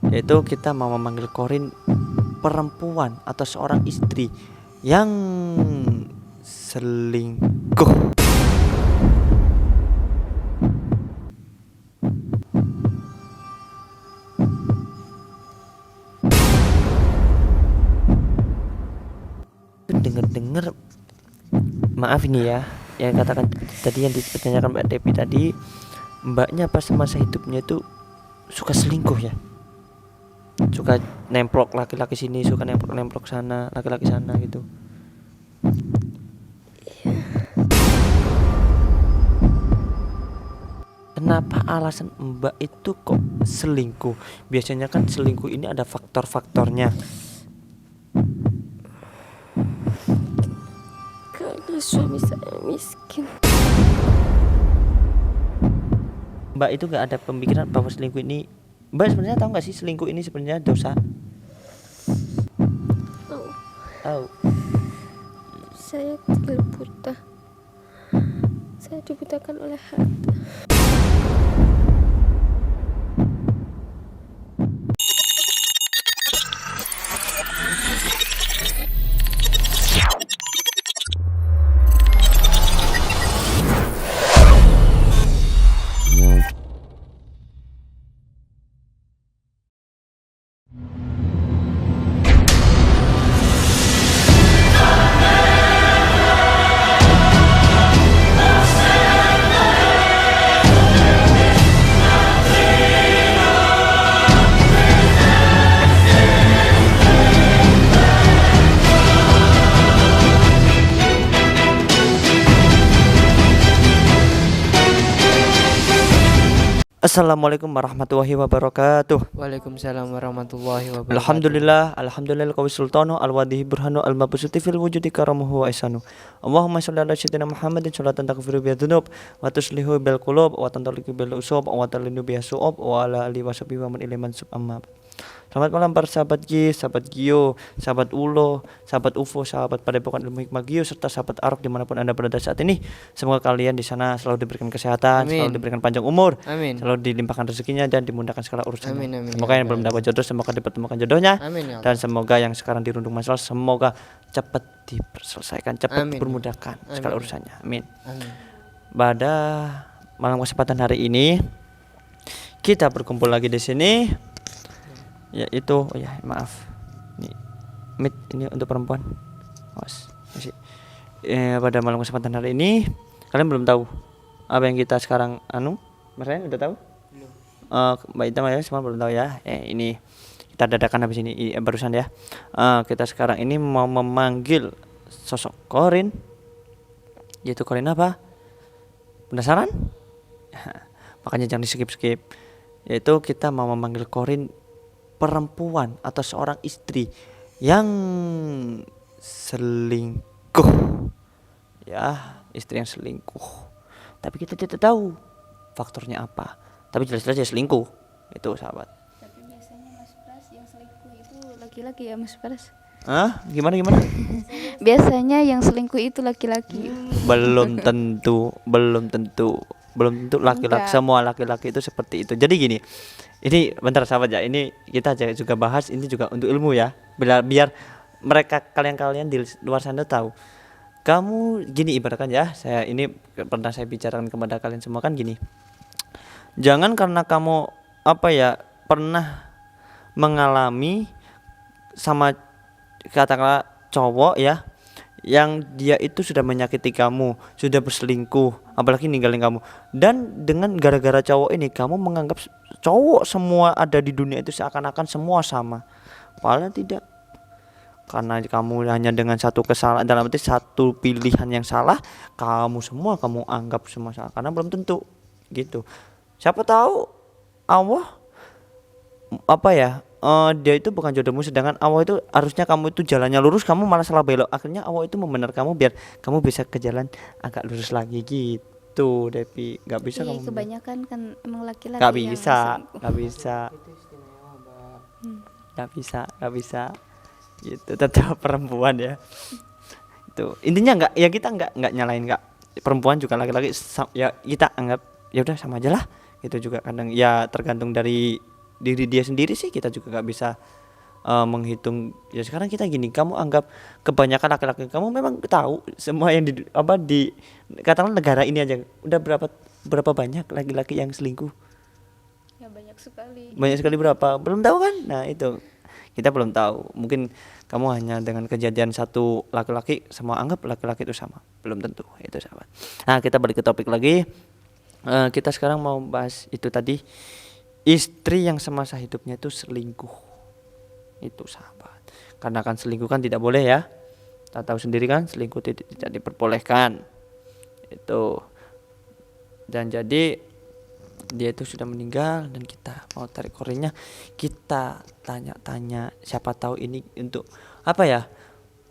yaitu kita mau memanggil Korin perempuan atau seorang istri yang selingkuh. Dengar-dengar, maaf ini ya, yang katakan tadi, yang dipertanyakan Mbak Devi tadi, mbaknya pas masa hidupnya itu suka selingkuh ya, suka nemplok laki-laki sini, suka nemplok sana, laki-laki sana gitu. Kenapa alasan mbak itu kok selingkuh? Biasanya kan selingkuh ini ada faktor-faktornya. Karena suami saya miskin. Mbak itu gak ada pemikiran bahwa selingkuh ini, mbak sebenarnya tahu gak sih selingkuh ini sebenarnya dosa? Tahu. Saya tinggal buta. Saya dibutakan oleh harta. Assalamualaikum warahmatullahi wabarakatuh. Waalaikumsalam warahmatullahi wabarakatuh. Alhamdulillah qawi sultanu al-wadihi burhanu al-mabsuti fil wujudi karamuhu wa ihsanu. Allahumma shalli ala sayyidina Muhammadin sholatan taghfiru biha dzunub wa tuslihu bil qulub wa tantaliqu bil usub wa talinu biha su'ub wa ala alihi washabihi wa man ilaihi mansub amma. Selamat malam para sahabat G, sahabat Gio, sahabat Ulo, sahabat UFO, sahabat Padepokan Ilmu Hikmah Gio, serta sahabat Arok dimanapun Anda berada saat ini. Semoga kalian di sana selalu diberikan kesehatan, Amin. selalu diberikan panjang umur, Amin. selalu dilimpahkan rezekinya dan dimudahkan segala urusannya. Amin, amin, Semoga ya yang belum Allah. dapat jodoh semoga dipertemukan jodohnya. Amin ya Dan semoga yang sekarang dirundung masalah semoga cepat diselesaikan, cepat Amin. dipermudahkan segala Amin. urusannya. Amin. Amin. Pada malam kesempatan hari ini kita berkumpul lagi di sini, yaitu maaf, ini untuk perempuan. Pada malam kesempatan hari ini kalian belum tahu apa yang kita sekarang Mas Ryan udah tahu? Belum. Mbak Ita ya semua belum tahu ya. Ini kita dadakan habis ini barusan ya. Kita sekarang ini mau memanggil sosok Korin, yaitu Korin apa? Penasaran? Makanya jangan di skip. Yaitu kita mau memanggil Korin perempuan atau seorang istri yang selingkuh. Ya, istri yang selingkuh. Tapi kita tidak tahu faktornya apa. Tapi jelas-jelas dia selingkuh. Itu sahabat. Tapi biasanya Mas Pras yang selingkuh itu laki-laki ya Mas Pras? Gimana? Biasanya yang selingkuh itu laki-laki. Belum tentu laki-laki. Enggak. Semua laki-laki itu seperti itu. Jadi gini, ini bentar sahabat ya, ini kita juga bahas, ini juga untuk ilmu ya, biar mereka kalian di luar sana tahu. Kamu gini ibaratkan ya, saya ini pernah saya bicarakan kepada kalian semua kan gini, jangan karena kamu pernah mengalami sama katakanlah cowok ya, yang dia itu sudah menyakiti kamu, sudah berselingkuh, apalagi ninggalin kamu, dan dengan gara-gara cowok ini kamu menganggap cowok semua ada di dunia itu seakan-akan semua sama. Padahal tidak, karena kamu hanya dengan satu kesalahan, dalam arti satu pilihan yang salah, kamu anggap semua salah, karena belum tentu gitu. Siapa tahu Allah dia itu bukan jodohmu, sedangkan Allah itu harusnya kamu itu jalannya lurus, kamu malah salah belok. Akhirnya Allah itu membenarkan kamu biar kamu bisa ke jalan agak lurus lagi gitu, Devi. Gak bisa kamu. Kebanyakan kan emang laki-laki. Gak yang bisa, selingkuh. gak bisa. Gitu, tetap perempuan ya. Itu intinya kita nggak nyalain perempuan juga laki-laki ya, kita anggap ya udah sama aja lah. Itu juga kadang ya tergantung dari diri dia sendiri sih kita juga nggak bisa menghitung. Ya sekarang kita gini, kamu anggap kebanyakan laki-laki kamu memang tahu semua yang di katakanlah negara ini aja udah berapa banyak laki-laki yang selingkuh. Ya banyak sekali. Banyak sekali, berapa belum tahu kan. Nah itu kita belum tahu, mungkin kamu hanya dengan kejadian satu laki-laki semua anggap laki-laki itu sama, belum tentu itu sahabat. Nah kita balik ke topik lagi. Kita sekarang mau bahas itu tadi, istri yang semasa hidupnya itu selingkuh itu sahabat. Karena kan selingkuh kan tidak boleh ya, kita tahu sendiri kan selingkuh tidak diperbolehkan itu. Dan jadi dia itu sudah meninggal dan kita mau tarik korenya, kita tanya-tanya, siapa tahu ini untuk apa ya,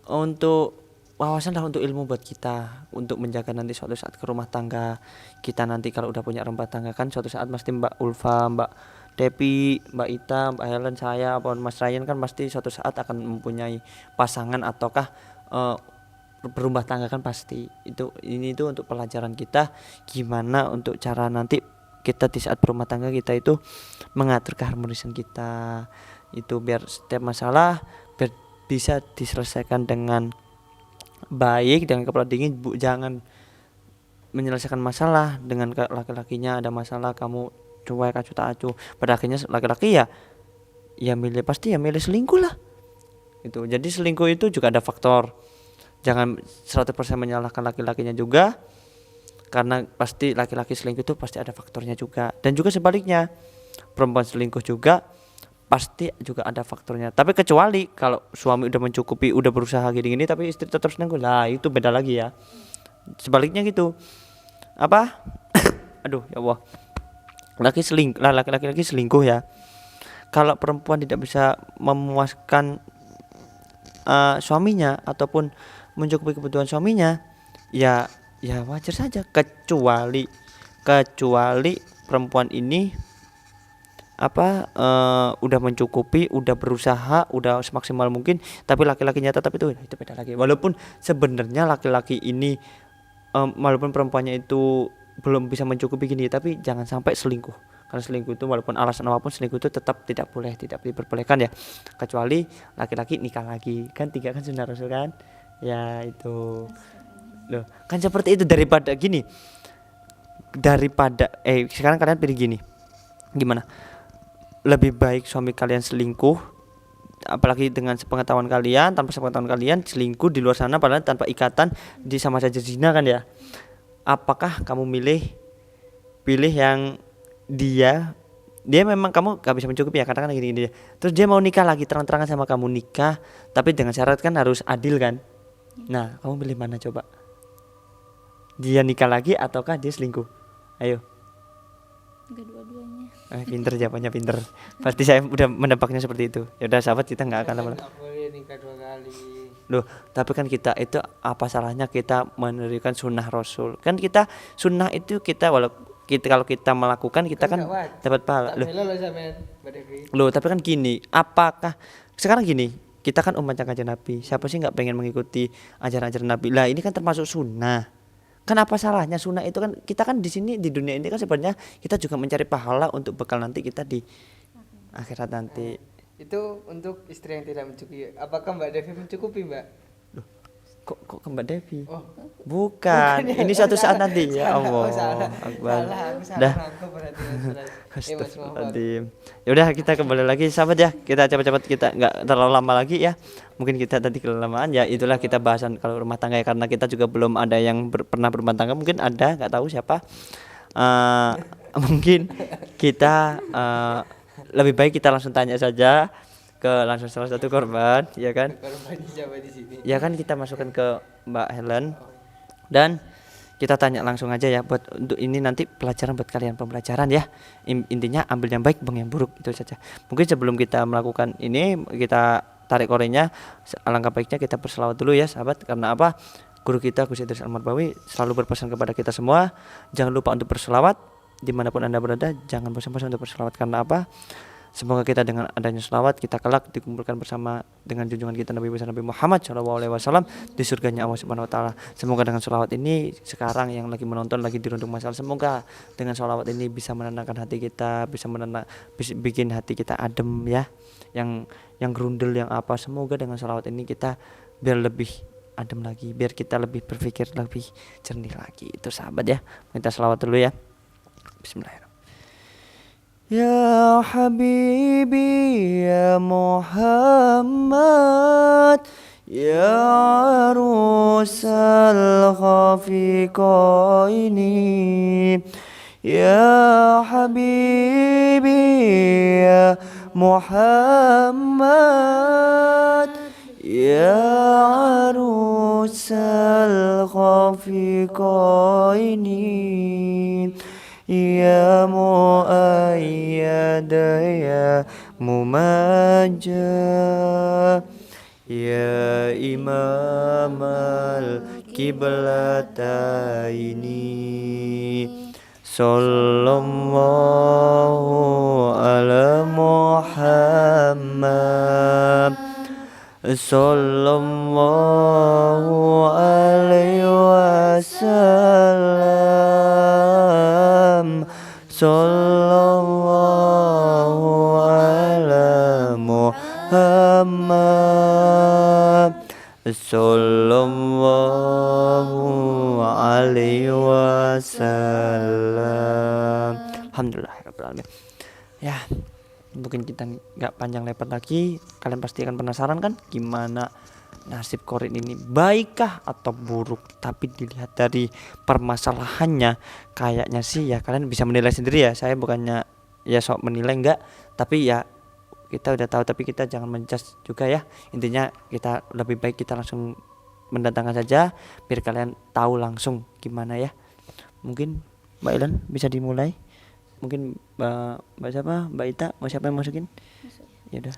untuk wawasan lah, untuk ilmu buat kita, untuk menjaga nanti suatu saat ke rumah tangga kita nanti kalau udah punya rumah tangga kan suatu saat pasti Mbak Ulfa, Mbak Depi, Mbak Ita, Mbak Helen, saya ataupun Mas Ryan kan pasti suatu saat akan mempunyai pasangan ataukah berumah tangga kan pasti. Ini itu untuk pelajaran kita gimana untuk cara nanti kita di saat berumah tangga kita itu mengatur keharmonisan kita itu biar setiap masalah bisa diselesaikan dengan baik, dengan kepala dingin. Jangan menyelesaikan masalah dengan laki-lakinya ada masalah kamu cuek acuh tak acuh, pada akhirnya laki-laki ya milih, pasti ya milih selingkuh lah itu. Jadi selingkuh itu juga ada faktor, jangan 100% menyalahkan laki-lakinya juga, karena pasti laki-laki selingkuh itu pasti ada faktornya juga. Dan juga sebaliknya, perempuan selingkuh juga pasti juga ada faktornya. Tapi kecuali kalau suami udah mencukupi, udah berusaha gini-gini tapi istri tetap selingkuh, lah itu beda lagi ya. Sebaliknya gitu, apa aduh ya Allah, laki-laki selingkuh ya, kalau perempuan tidak bisa memuaskan suaminya ataupun mencukupi kebutuhan suaminya, ya wajar saja. Kecuali perempuan ini udah mencukupi, udah berusaha, udah semaksimal mungkin, tapi laki-lakinya tetap itu beda lagi. Walaupun sebenarnya laki-laki ini walaupun perempuannya itu belum bisa mencukupi gini, tapi jangan sampai selingkuh. Karena selingkuh itu walaupun alasan apapun, selingkuh itu tetap tidak diperbolehkan ya. Kecuali laki-laki nikah lagi, kan 3 kan sunnah Rasul kan. Ya itu. Loh, kan seperti itu. Daripada sekarang kalian pilih gini. Gimana? Lebih baik suami kalian selingkuh, apalagi dengan sepengetahuan kalian, tanpa sepengetahuan kalian selingkuh di luar sana padahal tanpa ikatan, sama saja zina kan ya. Apakah kamu pilih yang dia memang kamu gak bisa mencukupi ya, katakan gini, terus dia mau nikah lagi, terang-terangan sama kamu nikah, tapi dengan syarat kan harus adil kan. Nah kamu pilih mana coba? Dia nikah lagi ataukah dia selingkuh? Ayo. Kedua-duanya. Pinter jawabannya, pinter. Pasti saya udah menebaknya seperti itu. Ya udah sahabat, kita nggak akan lama. Boleh nikah 2 kali. Loh, tapi kan kita itu apa salahnya kita menerikan sunnah Rasul? Kan kita sunnah itu kalau kita melakukan kita kan dapat pahala. Loh, tapi kan gini, apakah sekarang gini, kita kan umat kanjeng Nabi. Siapa sih nggak pengen mengikuti ajaran-ajaran Nabi? Lah ini kan termasuk sunnah. Kan apa salahnya sunnah itu kan? Kita kan di sini di dunia ini kan sebenarnya kita juga mencari pahala untuk bekal nanti kita di akhirat nanti. Itu untuk istri yang tidak mencukupi. Apakah Mbak Devi mencukupi, Mbak? Loh, kok ke Mbak Devi? Oh, bukan. Ini suatu saat nanti ya Allah. Akbar. Dah. Astagfirullahaladzim. Ya udah kita kembali lagi sahabat ya. Kita cepat-cepat, kita nggak terlalu lama lagi ya. Mungkin kita tadi kelamaan ya. Itulah kita bahasan kalau rumah tangga ya, karena kita juga belum ada yang pernah berumah tangga. Mungkin ada, nggak tahu siapa. Mungkin kita lebih baik kita langsung tanya saja ke langsung salah satu korban, ya kan? korbannya siapa di sini? Ya kan, kita masukkan ke Mbak Helen dan kita tanya langsung aja ya, buat untuk ini nanti pelajaran buat kalian, pembelajaran ya. Intinya ambil yang baik, buang yang buruk, itu saja. Mungkin sebelum kita melakukan ini, kita tarik korenya, alangkah baiknya kita berselawat dulu ya sahabat. Karena apa? Guru kita Gus Idris Al-Marbawi selalu berpesan kepada kita semua, jangan lupa untuk berselawat dimanapun Anda berada, jangan bosan-bosan untuk berselawat. Karena apa? Semoga kita dengan adanya sholawat kita kelak dikumpulkan bersama dengan junjungan kita Nabi besar Nabi Muhammad SAW di surganya Allah Subhanahu Wa Taala. Semoga dengan sholawat ini sekarang yang lagi menonton lagi dirundung masalah, semoga dengan sholawat ini bisa menenangkan hati kita, bisa bikin hati kita adem ya, yang grundel yang apa. Semoga dengan sholawat ini kita biar lebih adem lagi, biar kita lebih berpikir lebih jernih lagi. Itu sahabat ya, minta sholawat dulu ya. Bismillahirrahmanirrahim. Ya Habibi ya Muhammad ya arusal khafiqaini ya Habibi ya Muhammad ya arusal khafiqaini ya mu'ayyad ya mumajjah ya imam al-qiblataini sallallahu ala Muhammad sallallahu alaihi wasallam sallallahu ala Muhammad sallallahu alaihi wasallam. Alhamdulillahirabbil alamin. Ya, mungkin kita nggak panjang lebar lagi, kalian pasti akan penasaran kan gimana nasib Qorin ini, baikkah atau buruk. Tapi dilihat dari permasalahannya kayaknya sih ya kalian bisa menilai sendiri ya, saya bukannya ya sok menilai enggak, tapi ya kita udah tahu, tapi kita jangan menjudge juga ya. Intinya kita lebih baik kita langsung mendatangkan saja biar kalian tahu langsung gimana ya. Mungkin Mbak Ilan bisa dimulai. Mungkin Mbak siapa? Mbak Ita, mau siapa yang masukin? Ya udah.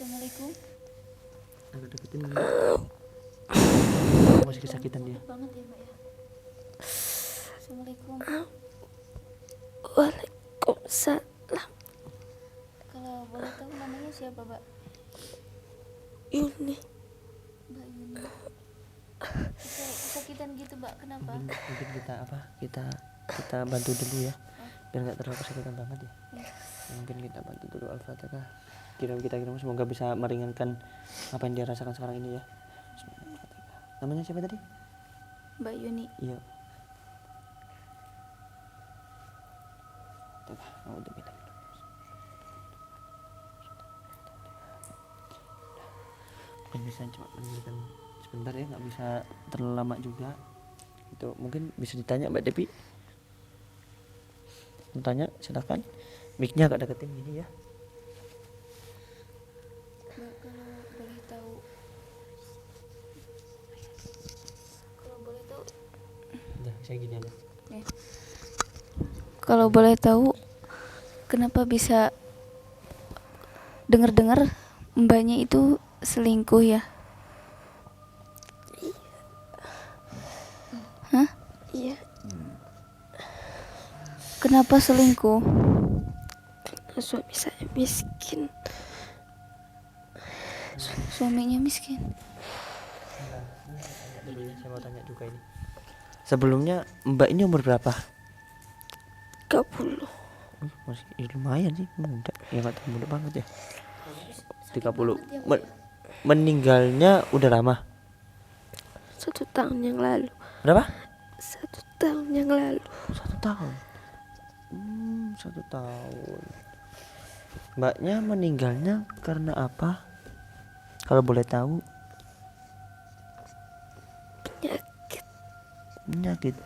Assalamualaikum. Agak deketin. Masih kesakitan dia. Banget ya, Mbak ya. Assalamualaikum. Waalaikumsalam. Kalau boleh tahu namanya siapa, Mbak? Yuni. Mbak Yuni. Kesakitan gitu, Mbak. Kenapa? Mungkin kita bantu dulu ya, biar nggak terlalu kesakitan banget ya. Mungkin kita bantu dulu Al-Fatihah. Kita semoga bisa meringankan apa yang dia rasakan sekarang ini ya. Namanya siapa tadi? Mbak Yuni. Iya. Mungkin bisa cuma mendengarkan sebentar ya, nggak bisa terlalu lama juga. Itu mungkin bisa ditanya Mbak Depi. Tanya silakan. Mic-nya agak deketin gini ya. Mbak, kalau boleh tahu Udah, saya gini aja. Kalau boleh tahu kenapa bisa dengar-dengar mbaknya itu selingkuh ya? Hah? Iya, Kenapa selingkuh? karena suami saya miskin. Suaminya miskin. Saya mau tanya juga ini. Sebelumnya Mbak ini umur berapa? 30. Masih lumayan sih, muda. Ya nggak terlalu muda banget ya. 30. Meninggalnya udah lama. 1 tahun yang lalu. Berapa? 1 tahun yang lalu. 1 tahun. 1 tahun. Mbaknya meninggalnya karena apa? Kalau boleh tahu. Penyakit.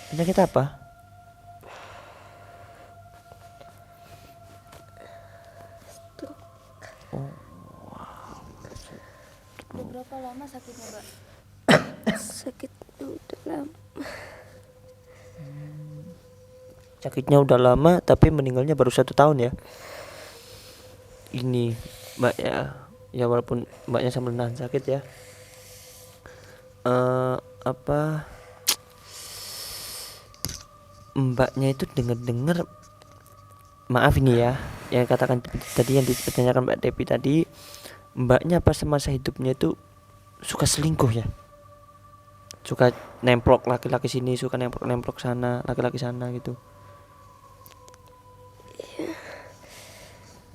Penyakit apa? Oh, Udah berapa lama sakitnya, Mbak? Sakit udah lama. sakitnya udah lama tapi meninggalnya baru 1 tahun ya. Ini mbaknya ya, walaupun mbaknya sambil nahan sakit ya, apa mbaknya itu dengar maaf ini ya yang katakan tadi, yang ditanyakan Mbak Depi tadi, mbaknya pas semasa hidupnya itu suka selingkuh ya, suka nemplok laki-laki sini, suka nemplok sana, laki-laki sana gitu.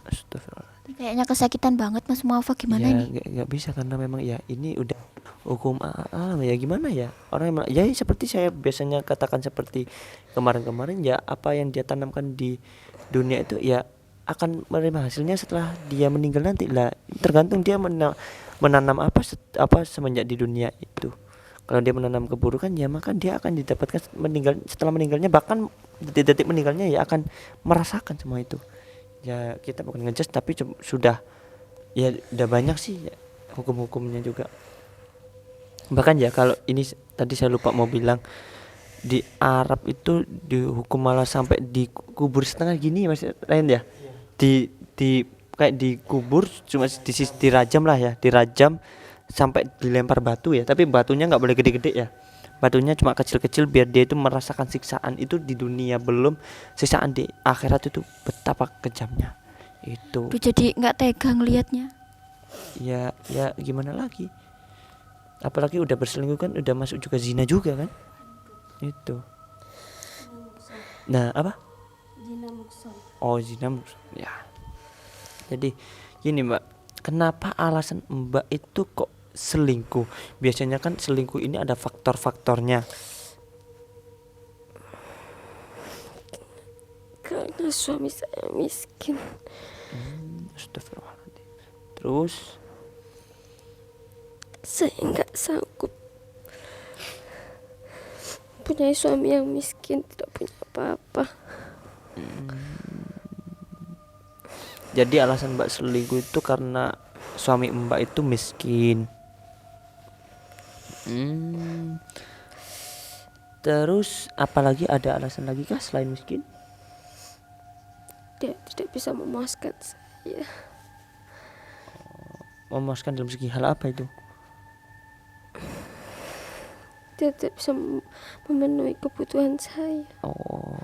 Astagfirullah. Kayaknya kesakitan banget Mas Muafa, gimana Ya, nih? nggak bisa karena memang ya ini udah hukum alam ya, gimana ya, orang yang ya seperti saya biasanya katakan seperti kemarin-kemarin ya, apa yang dia tanamkan di dunia itu ya akan menerima hasilnya setelah dia meninggal nanti lah, tergantung dia menanam apa semenjak di dunia itu. Kalau dia menanam keburukan ya maka dia akan didapatkan setelah meninggalnya, bahkan detik-detik meninggalnya ya akan merasakan semua itu. Ya kita bukan ngejudge tapi sudah ya udah banyak sih ya, hukum-hukumnya juga. Bahkan ya kalau ini tadi saya lupa mau bilang, di Arab itu dihukum malah sampai dikubur setengah gini Mas Ryan ya. Di kayak dikubur cuma dirajam lah ya, dirajam sampai dilempar batu ya, tapi batunya nggak boleh gede-gede ya. Batunya cuma kecil-kecil biar dia itu merasakan siksaan itu di dunia, belum siksaan di akhirat itu betapa kejamnya itu. Duh, jadi nggak tega ngelihatnya. Ya gimana lagi, apalagi udah berselingkuh kan udah masuk juga zina juga kan itu. Nah apa zina ya. Jadi gini Mbak, kenapa alasan Mbak itu kok selingkuh? Biasanya kan selingkuh ini ada faktor-faktornya. Karena suami saya miskin. Astagfirullahaladzim. Terus Saya nggak sanggup punya suami yang miskin, tidak punya apa-apa. jadi alasan Mbak selingkuh itu karena suami Mbak itu miskin. Terus apalagi ada alasan lagi kah selain miskin? Dia tidak bisa memuaskan saya. Memuaskan dalam segi hal apa itu? Dia tidak bisa memenuhi kebutuhan saya. Oh,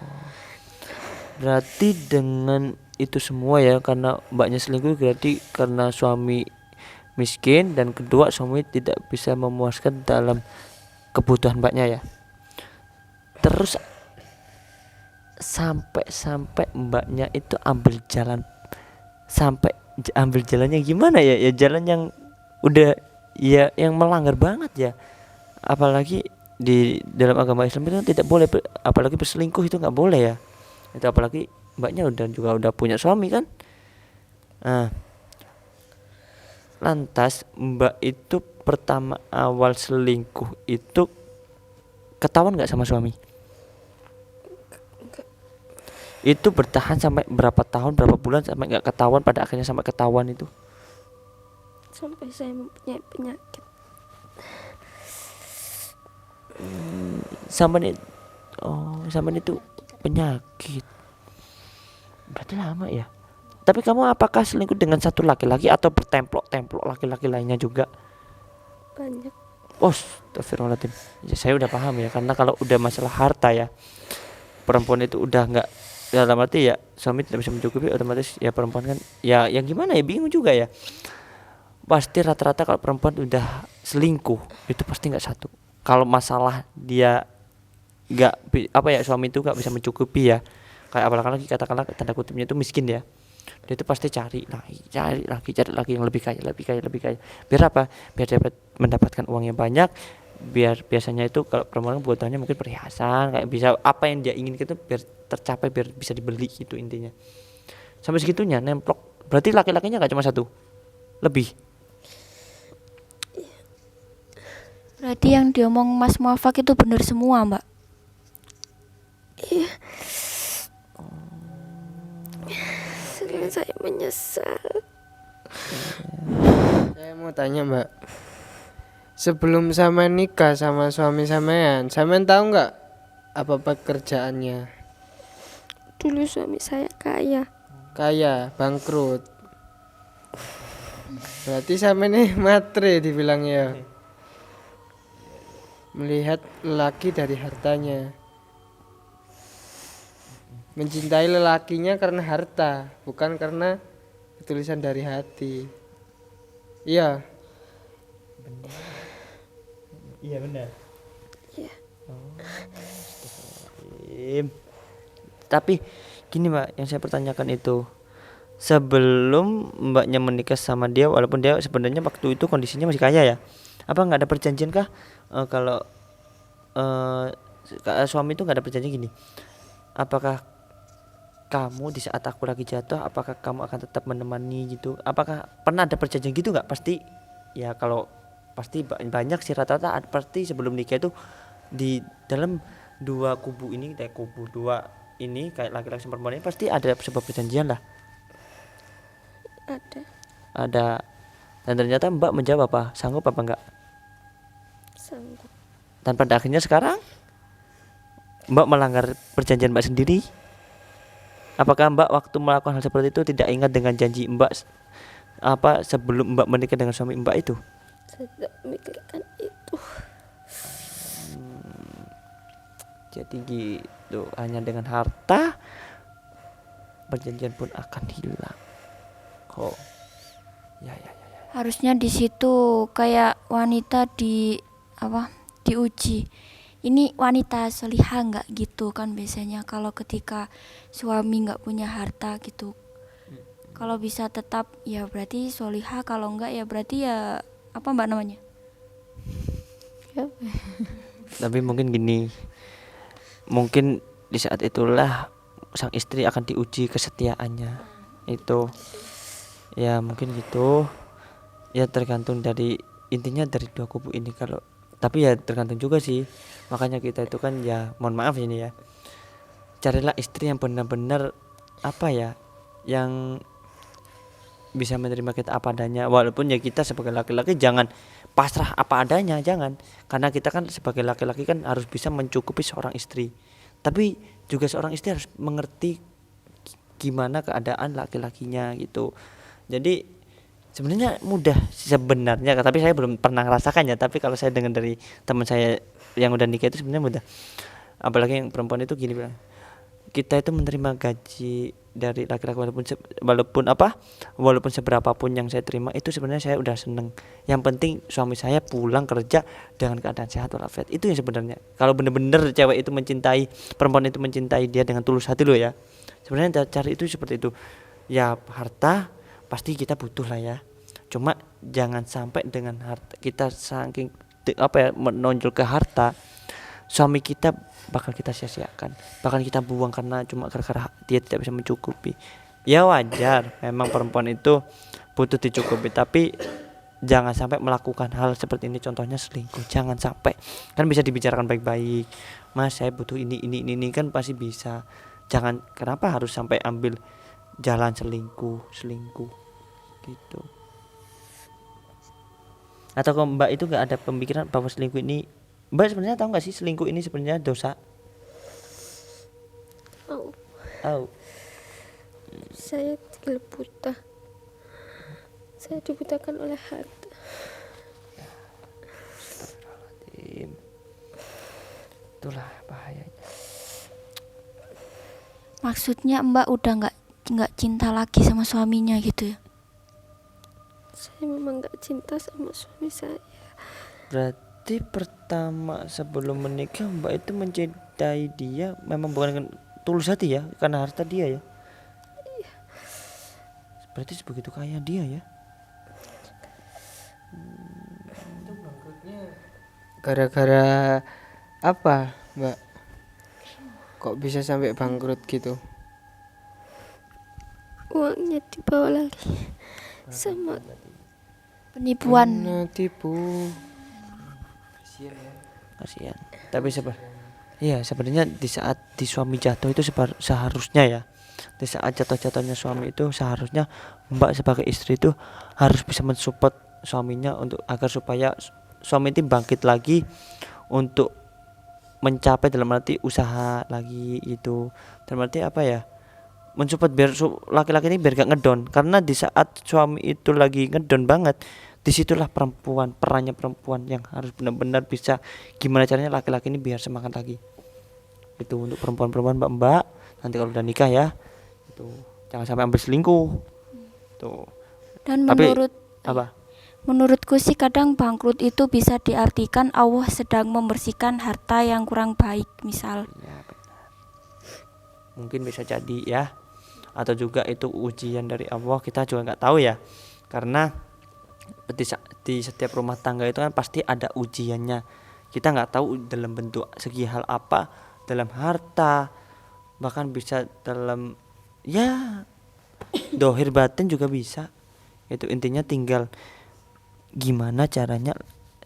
berarti dengan itu semua ya, karena mbaknya selingkuh berarti karena suami miskin, dan kedua suami tidak bisa memuaskan dalam kebutuhan mbaknya ya. Terus sampai mbaknya itu ambil jalannya gimana ya, ya jalan yang udah ya yang melanggar banget ya. Apalagi di dalam agama Islam itu tidak boleh apalagi berselingkuh itu nggak boleh ya. Itu apalagi mbaknya udah punya suami kan. Nah, lantas mbak itu pertama awal selingkuh itu ketahuan nggak sama suami? Itu bertahan sampai berapa tahun, berapa bulan sampai nggak ketahuan, pada akhirnya sampai ketahuan itu? Sampai saya mempunyai penyakit. Sampai itu penyakit. Berarti lama ya. Tapi kamu apakah selingkuh dengan satu laki-laki atau bertemplok-templok laki-laki lainnya juga? Banyak. Oh, astagfirullahaladzim. Ya, saya udah paham ya, karena kalau udah masalah harta ya, perempuan itu udah nggak, dalam arti ya suami tidak bisa mencukupi, otomatis ya perempuan kan ya yang gimana ya, bingung juga ya. Pasti rata-rata kalau perempuan udah selingkuh itu pasti nggak satu. Kalau masalah dia nggak suami itu nggak bisa mencukupi ya, kayak apalagi katakanlah tanda kutipnya itu miskin ya, dia itu pasti cari lagi yang lebih kaya. Biar apa? Biar dapat mendapatkan uang yang banyak. Biar biasanya itu kalau perempuan kebutuhannya mungkin perhiasan, kayak bisa apa yang dia inginkan itu biar tercapai, biar bisa dibeli gitu intinya. Sampai segitunya nemplok. Berarti laki-lakinya nggak cuma satu, lebih. Berarti yang diomong Mas Muafak itu benar semua, Mbak? Iya. Sekarang saya menyesal. Saya mau tanya Mbak, sebelum sama nikah sama suami sampean tahu nggak apa pekerjaannya? dulu suami saya kaya. Kaya, bangkrut. Berarti sama nih matre dibilangnya. Melihat lelaki dari hartanya. Mencintai lelakinya karena harta, bukan karena ketulusan dari hati. Iya. Iya benar. Iya. Tapi gini Mbak, yang saya pertanyakan itu sebelum Mbaknya menikah sama dia, walaupun dia sebenarnya waktu itu kondisinya masih kaya ya, apa nggak ada perjanjian kah kalau suami itu nggak ada perjanjian gini, apakah kamu di saat aku lagi jatuh, apakah kamu akan tetap menemani gitu? Apakah pernah ada perjanjian gitu nggak? Pasti ya, kalau pasti banyak sih, rata-rata pasti sebelum nikah itu di dalam dua kubu ini, kayak kubu dua ini, kayak laki-laki sama perempuan ini pasti ada sebuah perjanjian lah. Ada. Dan ternyata Mbak menjawab apa? Sanggup apa enggak? Sanggup. Dan pada akhirnya sekarang Mbak melanggar perjanjian Mbak sendiri. Apakah Mbak waktu melakukan hal seperti itu tidak ingat dengan janji Mbak sebelum Mbak menikah dengan suami Mbak itu? Saya tidak memikirkan itu. Jadi gitu, hanya dengan harta perjanjian pun akan hilang. Kok? Ya. Harusnya di situ kayak wanita diuji. Ini wanita solihah nggak gitu kan biasanya kalau ketika suami nggak punya harta gitu. Kalau bisa tetap ya berarti solihah, kalau enggak ya berarti ya apa Mbak namanya? Ya. Tapi mungkin gini, mungkin di saat itulah sang istri akan diuji kesetiaannya. Itu ya mungkin gitu. Ya tergantung dari, intinya dari dua kubu ini. Kalau tapi ya tergantung juga sih, makanya kita itu kan ya mohon maaf ini ya, carilah istri yang benar-benar apa ya, yang bisa menerima kita apa adanya. Walaupun ya kita sebagai laki-laki jangan pasrah apa adanya, jangan, karena kita kan sebagai laki-laki kan harus bisa mencukupi seorang istri, tapi juga seorang istri harus mengerti gimana keadaan laki-lakinya gitu. Jadi sebenarnya mudah sebenarnya, tapi saya belum pernah merasakannya. Tapi kalau saya dengar dari teman saya yang udah nikah itu sebenarnya mudah. Apalagi yang perempuan itu gini bilang, kita itu menerima gaji dari laki-laki walaupun seberapapun yang saya terima itu sebenarnya saya udah seneng. Yang penting suami saya pulang kerja dengan keadaan sehat walafiat. Itu yang sebenarnya. Kalau bener-bener cewek itu mencintai, perempuan itu mencintai dia dengan tulus hati loh ya. Sebenarnya cari itu seperti itu. Ya harta pasti kita butuh lah ya, cuma jangan sampai dengan harta kita saking menonjol ke harta, suami kita bakal kita sia-siakan, bahkan kita buang karena cuma gara-gara dia tidak bisa mencukupi. Ya wajar, memang perempuan itu butuh dicukupi, tapi jangan sampai melakukan hal seperti ini, contohnya selingkuh. Jangan sampai, kan bisa dibicarakan baik-baik, Mas saya butuh ini kan pasti bisa. Jangan, kenapa harus sampai ambil jalan selingkuh gitu. Atau kalau Mbak itu nggak ada pemikiran bahwa selingkuh ini, Mbak sebenarnya tahu nggak sih selingkuh ini sebenarnya dosa? Tahu. Saya tinggal buta. Saya dibutakan oleh harta. Itulah bahayanya. Maksudnya Mbak udah nggak cinta lagi sama suaminya gitu ya? Saya memang nggak cinta sama suami saya. Berarti pertama sebelum menikah Mbak itu mencintai dia memang bukan dengan tulus hati ya, karena harta dia ya? Iya. Berarti sebegitu kaya dia ya? Itu bangkrutnya gara-gara apa, Mbak? Kok bisa sampai bangkrut gitu? Uangnya dibawa lagi sama Penipuan. Tipu. Kasihan. Tapi sebenarnya di saat di suami jatuh itu seharusnya ya, di saat jatuh-jatuhnya suami itu seharusnya Mbak sebagai istri itu harus bisa mensupport suaminya untuk agar supaya suami itu bangkit lagi untuk mencapai dalam arti usaha lagi itu, dalam arti apa ya, mensupport biar laki-laki ini biar gak ngedon, karena di saat suami itu lagi ngedon banget, disitulah perannya perempuan yang harus benar-benar bisa gimana caranya laki-laki ini biar semangat lagi. Itu untuk perempuan-perempuan mbak-mbak nanti kalau udah nikah ya, itu jangan sampai ambil selingkuh tuh. Dan Tapi menurut apa, menurutku sih kadang bangkrut itu bisa diartikan Allah sedang membersihkan harta yang kurang baik, misal. ya benar, mungkin bisa jadi ya, atau juga itu ujian dari Allah, kita juga nggak tahu ya, karena di setiap rumah tangga itu kan pasti ada ujiannya, kita nggak tahu dalam bentuk segi hal apa, dalam harta, bahkan bisa dalam ya dohir batin juga bisa. Itu intinya tinggal gimana caranya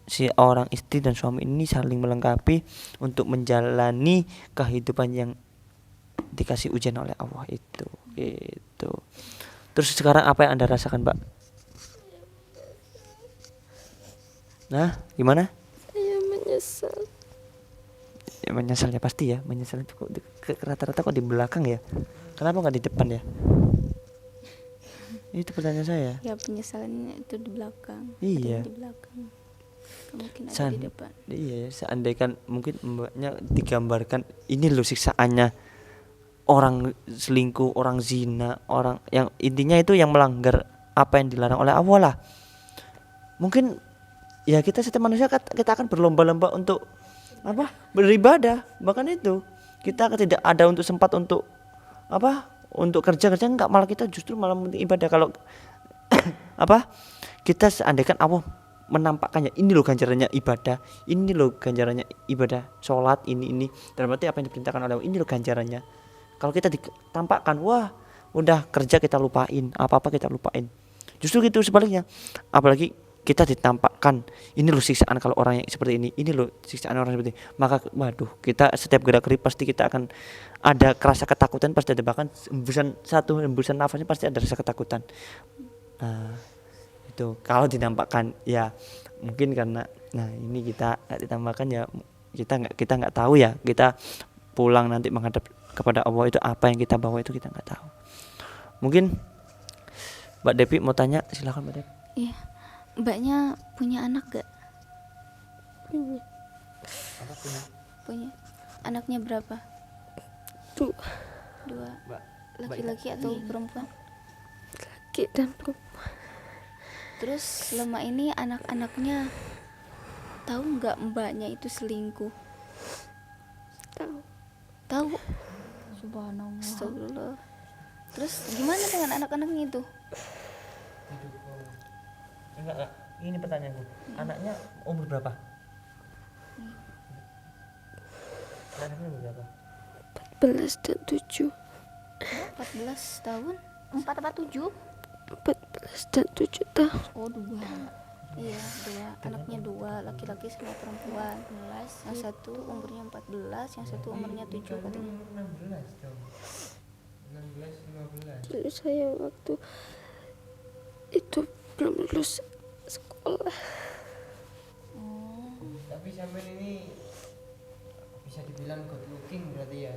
si orang istri dan suami ini saling melengkapi untuk menjalani kehidupan yang dikasih ujian oleh Allah itu. Gitu. Terus sekarang apa yang Anda rasakan, Mbak? Nah, gimana? Saya menyesal. Ya, menyesal ya pasti ya, menyesal itu kok rata-rata kok di belakang ya. Kenapa nggak di depan ya? Itu pertanyaan saya. Ya penyesalannya itu di belakang. Iya. Ada yang di belakang. Mungkin ada San- di depan. Iya, seandainya mungkin mbaknya digambarkan ini loh siksaannya orang selingkuh, orang zina, orang yang intinya itu yang melanggar apa yang dilarang oleh Allah lah. Mungkin ya kita setiap manusia kita akan berlomba-lomba untuk apa? Beribadah. Bahkan itu kita tidak ada untuk sempat untuk apa? Untuk kerja enggak, malah kita justru malah ibadah. Kalau apa? Kita seandainya Allah menampakkannya, ini loh ganjarannya ibadah, ini loh ganjarannya ibadah sholat, ini dalam arti apa yang diperintahkan oleh Allah, ini loh ganjarannya. Kalau kita ditampakkan, wah udah kerja kita lupain, apa-apa kita lupain, justru gitu sebaliknya. Apalagi kita ditampakkan ini loh siksaan kalau orang yang seperti ini loh siksaan orang seperti ini, maka waduh, kita setiap gerak-gerik pasti kita akan ada rasa ketakutan, pasti ada, bahkan hembusan nafasnya pasti ada rasa ketakutan. Nah itu kalau ditampakkan ya, mungkin karena nah ini kita nggak ditampakkan ya, kita nggak tahu ya, kita pulang nanti menghadap kepada Allah itu apa yang kita bawa itu kita nggak tahu. Mungkin Mbak Devi mau tanya, silakan Mbak Devi. Iya. Mbaknya punya anak gak? Punya Punya. Anaknya berapa? dua, Dua. Mbak, Laki-laki atau perempuan? laki dan perempuan. Terus selama ini anak-anaknya tahu nggak mbaknya itu selingkuh? Tahu. Tahu. Astagfirullah. Terus gimana dengan anak-anaknya itu? enggak, ini pertanyaanku, anaknya umur berapa? Anaknya umur berapa? 14 dan 7. 14 tahun? 4 apa 7? 14 dan 7 tahun. Oh, 2. Iya, 2. Anaknya 2, laki-laki sama perempuan. Yang satu umurnya 14, yang satu umurnya 7 katanya. 16 dong. 16 15. Dulu saya waktu itu belum lulus sekolah. Tapi sampean ini bisa dibilang good looking berarti ya.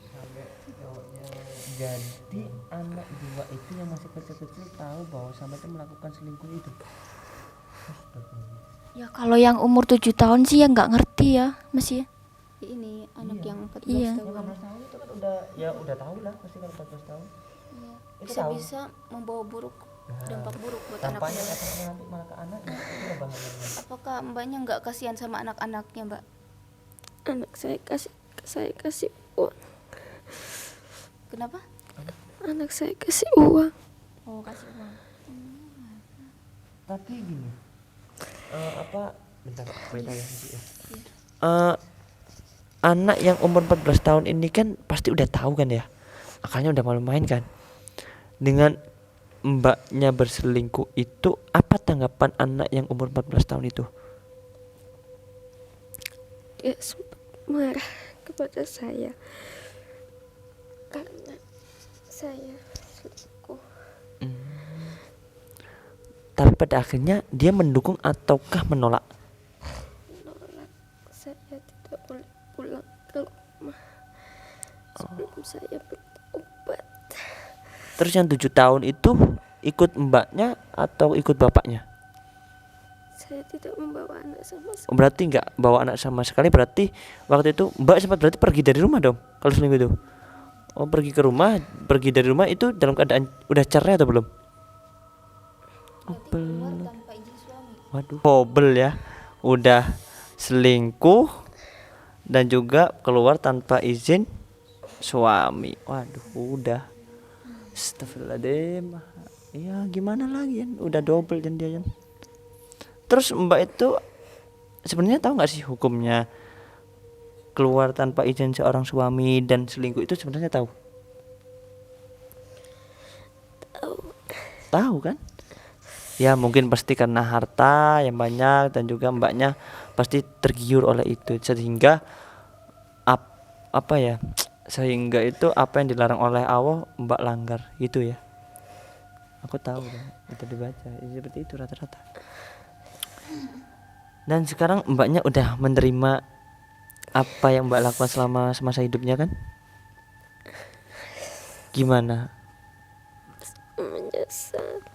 Sampai cowoknya. Jadi anak dua itu yang masih kecil-kecil tahu bahwa sampai itu melakukan selingkuh itu. Ya kalau yang umur 7 tahun sih ya nggak ngerti ya, masih. Ini anak yang 14 Iya. tahun. 14 tahun itu kan udah tahu lah pasti kalau 14 tahun. Iya. Itu Bisa-bisa membawa dampak buruk buat Tampaknya anaknya. efeknya nanti malah ke anaknya, itu lah bahayanya. Apakah mbaknya nggak kasihan sama anak-anaknya, Mbak? Anak saya kasih uang. Kenapa? Anak saya kasih uang. Oh, kasih uang. Tapi gini, bentar ya. Anak yang umur 14 tahun ini kan pasti udah tahu kan ya, akalnya udah malu main kan. Dengan mbaknya berselingkuh itu, apa tanggapan anak yang umur 14 tahun itu? Dia sempat marah kepada saya karena saya selingkuh. Tapi pada akhirnya dia mendukung ataukah menolak? Menolak. Saya tidak Terus yang 7 tahun itu ikut mbaknya atau ikut bapaknya? Saya tidak membawa anak sama sekali. Berarti nggak bawa anak sama sekali, berarti waktu itu mbak sempat berarti pergi dari rumah dong kalau selingkuh itu. Oh, pergi dari rumah itu dalam keadaan udah cerai atau belum? Oh, belum. Waduh, hobel ya. Udah selingkuh dan juga keluar tanpa izin suami. Waduh, udah. Astagfirullahaladzim. Ya gimana lagi kan, udah double dan dia kan. Terus mbak itu sebenarnya tahu nggak sih hukumnya keluar tanpa izin seorang suami dan selingkuh itu sebenarnya tahu? Tahu kan? Ya mungkin pasti karena harta yang banyak dan juga mbaknya pasti tergiur oleh itu sehingga apa ya? Sehingga itu apa yang dilarang oleh Allah mbak langgar gitu ya. Aku tahu kan, itu dibaca seperti itu rata-rata. Dan sekarang mbaknya udah menerima apa yang mbak lakukan selama semasa hidupnya kan? Gimana? Menyesal.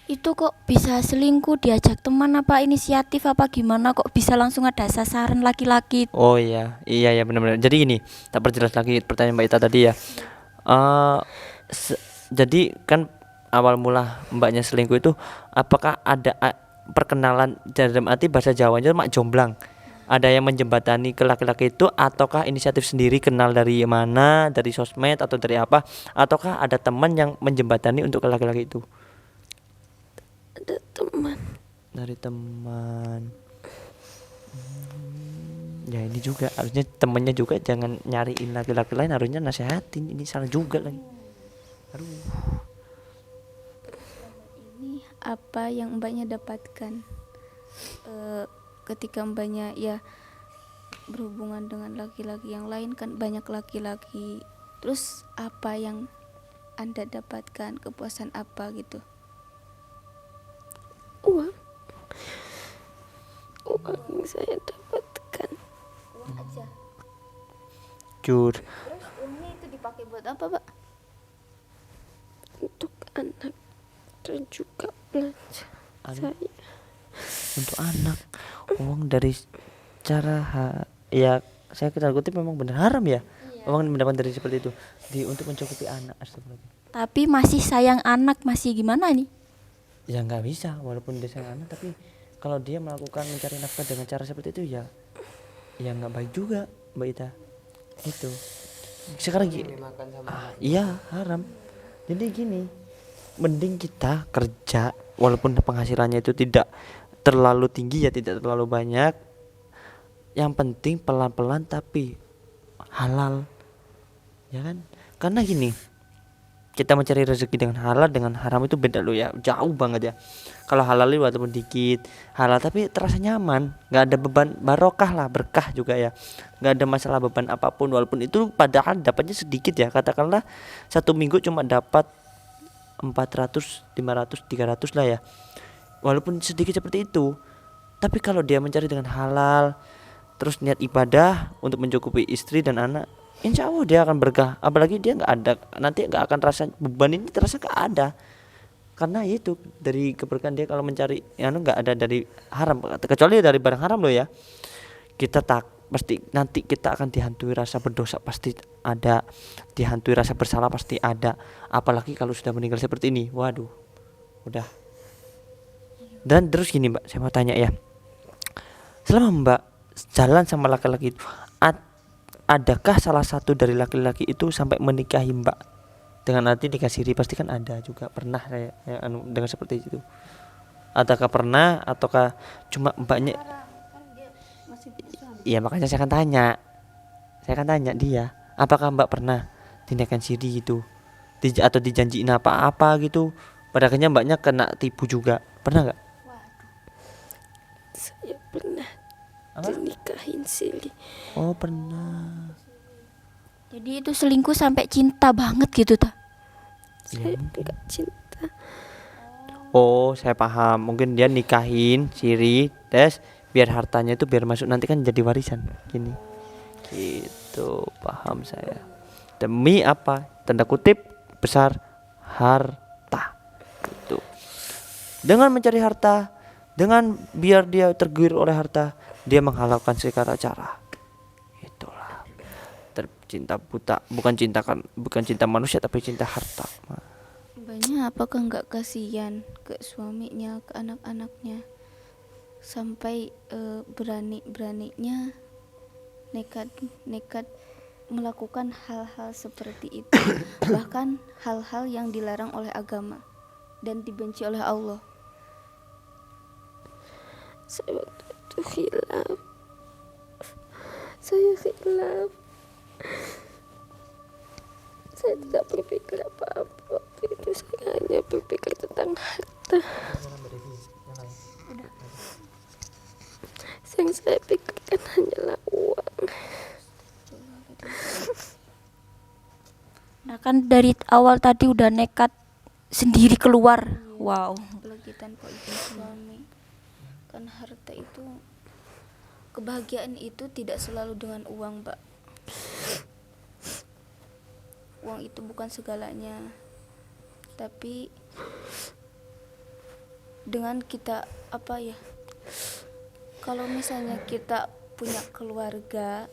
Itu kok bisa selingkuh diajak teman apa inisiatif apa gimana kok bisa langsung ada sasaran laki-laki? Oh iya ya benar-benar. Jadi gini, tak perjelas lagi pertanyaan mbak Ita tadi ya. Jadi kan awal mula mbaknya selingkuh itu apakah ada perkenalan dalam arti bahasa Jawanya mak jomblang, ada yang menjembatani ke laki-laki itu ataukah inisiatif sendiri kenal dari mana, dari sosmed atau dari apa, ataukah ada teman yang menjembatani untuk ke laki-laki itu? Ada teman. Dari teman. Ya ini juga harusnya temennya juga jangan nyariin laki-laki lain, harusnya nasehatin, ini salah juga lagi. Aduh. Ini apa yang mbaknya dapatkan ketika mbaknya ya berhubungan dengan laki-laki yang lain, kan banyak laki-laki, terus apa yang anda dapatkan, kepuasan apa gitu? Uang yang saya dapatkan. Uang aja. Jur. Terus uangnya itu dipakai buat apa, Pak? Untuk anak dan juga belanja saya. Untuk anak, uang dari cara ya saya kira kutip memang benar haram ya. Uang mendapat dari seperti itu untuk mencukupi anak. Astagfirullah. Tapi masih sayang anak, masih gimana nih? Ya nggak bisa walaupun dia sayang anak, tapi kalau dia melakukan mencari nafkah dengan cara seperti itu ya nggak baik juga mbak Ita itu. Sekarang makan sama iya haram. Jadi gini, mending kita kerja walaupun penghasilannya itu tidak terlalu tinggi ya, tidak terlalu banyak, yang penting pelan-pelan tapi halal ya kan. Karena gini, kita mencari rezeki dengan halal dengan haram itu beda loh ya, jauh banget ya. Kalau halal itu walaupun dikit halal tapi terasa nyaman, nggak ada beban, barokah lah, berkah juga ya, nggak ada masalah beban apapun walaupun itu padahal dapatnya sedikit ya. Katakanlah satu minggu cuma dapat 400, 500, 300 lah ya, walaupun sedikit seperti itu. Tapi kalau dia mencari dengan halal terus niat ibadah untuk mencukupi istri dan anak, insya Allah dia akan berkah. Apalagi dia nggak ada, nanti nggak akan rasa beban ini terasa nggak ada, karena itu dari keberkahan dia kalau mencari nggak ada dari haram, kecuali dari barang haram loh ya. Kita pasti nanti kita akan dihantui rasa berdosa, pasti ada, dihantui rasa bersalah pasti ada, apalagi kalau sudah meninggal seperti ini. Waduh, udah. Dan terus gini mbak, saya mau tanya ya, selama mbak jalan sama laki-laki itu, adakah salah satu dari laki-laki itu sampai menikahi mbak? Dengan arti nikah siri pasti kan ada juga, pernah saya dengar seperti itu. Ataukah pernah ataukah cuma mbaknya? Iya makanya saya akan tanya dia, apakah mbak pernah tindakan siri gitu atau dijanjiin apa-apa gitu, pada akhirnya mbaknya kena tipu juga, pernah nggak? Saya pernah Apa? dinikahin siri. Oh pernah. Jadi itu selingkuh sampai cinta banget gitu ta? Saya enggak cinta. Oh saya paham, mungkin dia nikahin siri tes biar hartanya itu biar masuk nanti kan jadi warisan gini gitu, paham saya. demi apa? Tanda kutip besar, harta. Itu. Dengan mencari harta, dengan biar dia tergiur oleh harta, dia menghalalkan segala cara. Itulah tercinta buta, bukan cinta manusia tapi cinta harta. Mbaknya apakah nggak kasihan ke suaminya, ke anak-anaknya, sampai berani-beraninya nekat melakukan hal-hal seperti itu, bahkan hal-hal yang dilarang oleh agama dan dibenci oleh Allah. Saya waktu itu khilaf. Saya khilaf. Saya tidak berpikir apa-apa waktu itu. Saya hanya berpikir tentang harta. Yang saya pikirkan hanyalah uang. Nah kan dari awal tadi udah nekat sendiri keluar. Wow. Apalagi tanpa izin suami. Kan harta itu, kebahagiaan itu tidak selalu dengan uang, Mbak. Uang itu bukan segalanya, tapi dengan kita kalau misalnya kita punya keluarga,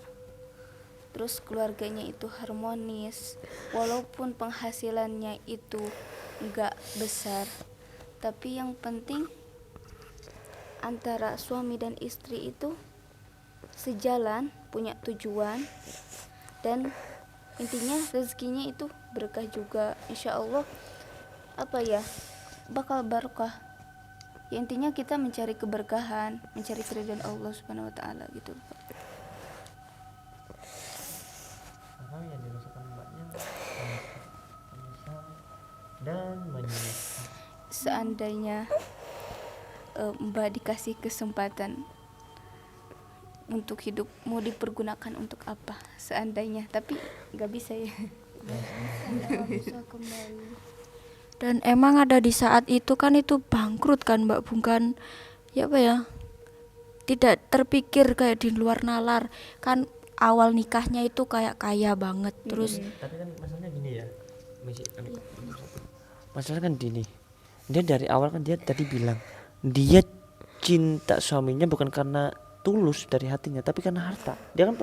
terus keluarganya itu harmonis, walaupun penghasilannya itu enggak besar, tapi yang penting antara suami dan istri itu sejalan, punya tujuan, dan intinya rezekinya itu berkah juga, insya Allah bakal barokah. Ya, intinya kita mencari keberkahan, mencari keridhaan Allah Subhanahu wa taala gitu. Apa yang dirasakan mbaknya menyesal dan menyesal. Seandainya Mbak dikasih kesempatan untuk hidup, mau dipergunakan untuk apa? Seandainya, tapi nggak bisa ya. Nggak bisa kembali. Dan emang ada di saat itu kan itu bangkrut kan Mbak, bukan tidak terpikir kayak di luar nalar kan. Awal nikahnya itu kayak kaya banget, terus Tapi kan masalahnya gini ya, masalah kan gini, dia dari awal kan dia tadi bilang dia cinta suaminya bukan karena tulus dari hatinya tapi karena harta. Dia kan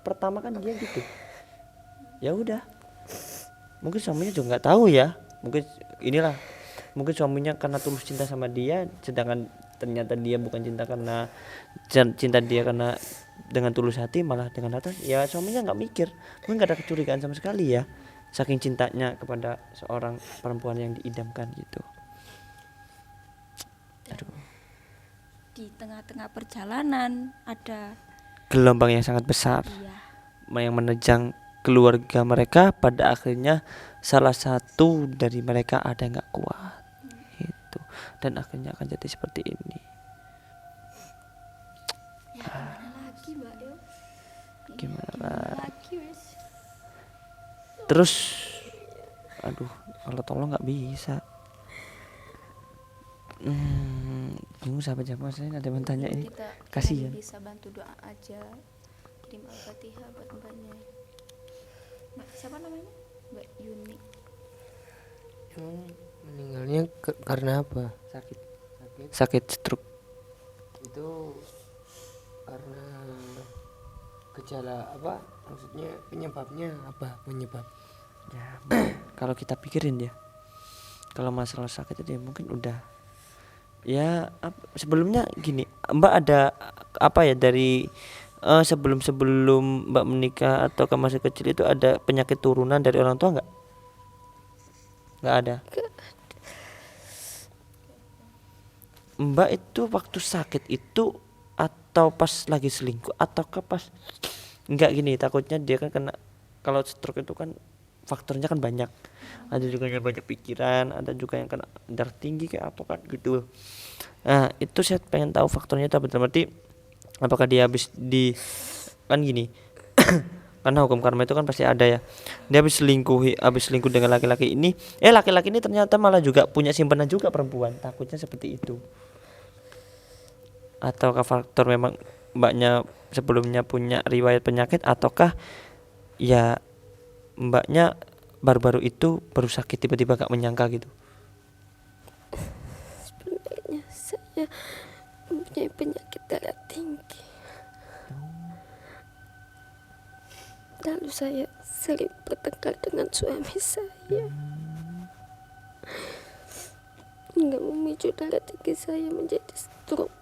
pertama kan dia gitu, ya udah, mungkin suaminya juga nggak tahu ya, mungkin suaminya karena tulus cinta sama dia, sedangkan ternyata dia bukan cinta dia karena dengan tulus hati, malah dengan harta. Ya suaminya nggak mikir, mungkin nggak ada kecurigaan sama sekali ya, saking cintanya kepada seorang perempuan yang diidamkan gitu. Aduh, di tengah-tengah perjalanan ada gelombang yang sangat besar yang menerjang keluarga mereka. Pada akhirnya salah satu dari mereka ada yang nggak kuat itu, dan akhirnya akan jadi seperti ini. Gimana lagi wes. terus, aduh, Allah tolong nggak bisa. Bingung siapa jawab, maksudnya ada yang tanya ini, Kita kasihan. hanya bisa bantu doa aja. Kirim Al-Fatihah buat mbaknya. Mbak siapa namanya? Mbak Yuni. Emang meninggalnya karena apa? Sakit stroke. Itu karena gejala apa? Maksudnya penyebabnya apa? Ya, kalau kita pikirin ya, kalau masalah sakit itu ya mungkin udah ya sebelumnya gini, Mbak ada apa ya dari sebelum Mbak menikah atau ke masih kecil itu ada penyakit turunan dari orang tua nggak? Nggak ada. Mbak itu waktu sakit itu atau pas lagi selingkuh atau ke pas nggak, gini takutnya dia kan kena, kalau stroke itu kan faktornya kan banyak, ada juga yang banyak pikiran, ada juga yang kena darah tinggi kayak apa kan gitu. Nah itu saya pengen tahu faktornya itu apa, berarti apakah dia habis kan gini karena hukum karma itu kan pasti ada ya, dia habis selingkuh dengan laki-laki ini, laki-laki ini ternyata malah juga punya simpanan juga perempuan, takutnya seperti itu. Ataukah faktor memang mbaknya sebelumnya punya riwayat penyakit, ataukah ya mbaknya baru-baru itu baru sakit tiba-tiba gak menyangka gitu? Sebenarnya saya mempunyai penyakit darah tinggi. Lalu saya sering bertengkar dengan suami saya hingga memicu darah tinggi saya menjadi stroke.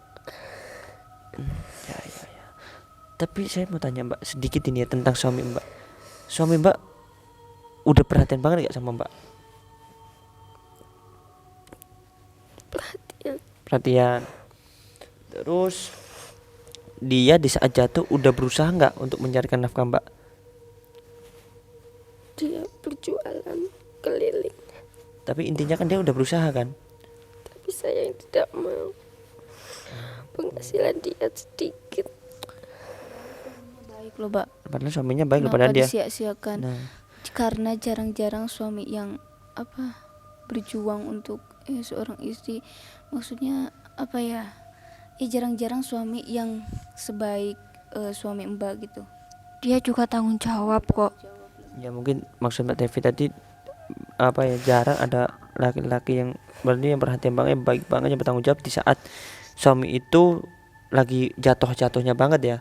Ya. Tapi saya mau tanya mbak sedikit ini ya tentang suami mbak. Suami mbak udah perhatian banget gak sama mbak? Perhatian. Terus dia di saat jatuh udah berusaha nggak untuk mencarikan nafkah mbak? Dia berjualan keliling, Tapi intinya kan dia udah berusaha kan? tapi saya yang tidak mau. Penghasilan dia sedikit. Baik loh, Mbak. Padahal suaminya baik loh Kenapa padahal dia. disia-siakan? Nah, Karena jarang-jarang suami yang berjuang untuk seorang istri. Maksudnya apa ya? Jarang-jarang suami yang sebaik suami Mbak gitu. Dia juga tanggung jawab kok. ya mungkin maksud Mbak Devi tadi jarang ada laki-laki yang berarti yang perhatian banget, yang baik banget, yang bertanggung jawab di saat suami itu lagi jatuh-jatuhnya banget ya.